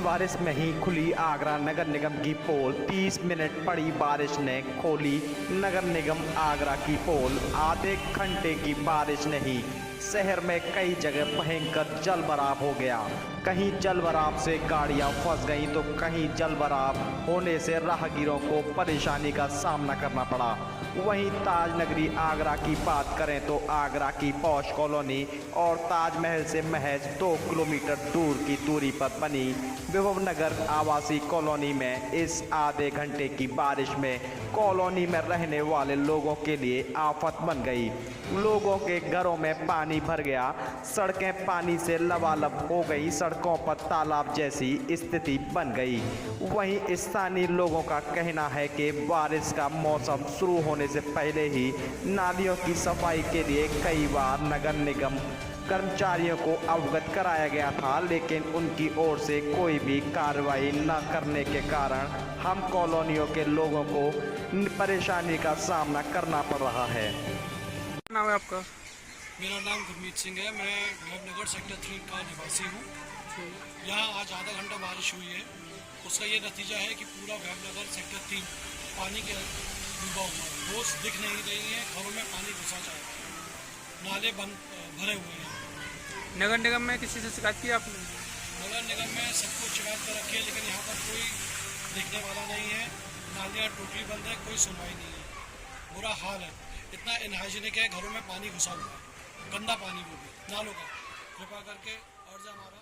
बारिश में ही खुली आगरा नगर निगम की पोल। 30 मिनट पड़ी बारिश ने खोली नगर निगम आगरा की पोल। आधे घंटे की बारिश ने ही शहर में कई जगह भयंकर जलभराव हो गया। कहीं जलभराव से गाड़ियां फंस गईं तो कहीं जलभराव होने से राहगीरों को परेशानी का सामना करना पड़ा। वहीं ताजनगरी आगरा की बात करें तो आगरा की पॉश कॉलोनी और ताजमहल से महज 2 किलोमीटर दूर की दूरी पर बनी विभव नगर आवासीय कॉलोनी में इस आधे घंटे की बारिश में कॉलोनी में रहने वाले लोगों के लिए आफत बन गई। लोगों के घरों में पानी भर गया, सड़कें पानी से लबालब हो गई, सड़कों पर तालाब जैसी स्थिति बन गई। वहीं स्थानीय लोगों का कहना है कि बारिश का मौसम शुरू होने से पहले ही नालियों की सफाई के लिए कई बार नगर निगम कर्मचारियों को अवगत कराया गया था, लेकिन उनकी ओर से कोई भी कार्रवाई न करने के कारण हम कॉलोनियों के लोगों को परेशानी का सामना करना पड़ रहा है। नाम है आपका? मेरा नाम गुरमीत सिंह है। मैं नगर सेक्टर 3 का निवासी हूँ। यहाँ आज आधा घंटा बारिश हुई है। उसका ये नतीजा है कि पूरा नगर सेक्टर 3 पानी के डूबा हुआ है। रोज दिख नहीं रही है, घरों में पानी घुसा जा रहा है, नाले भरे हुए हैं। नगर निगम में किसी से शिकायत की आपने? नगर निगम में सबको शिकायत कर रखी है, लेकिन यहाँ पर कोई देखने वाला नहीं है। नालियाँ टोटली बंद है, कोई सुनवाई नहीं है। बुरा हाल है, इतना इनहाइजीनिक है, घरों में पानी घुसा हुआ है, गंदा पानी वो भी नालों का। कृपा करके अर्ज हमारा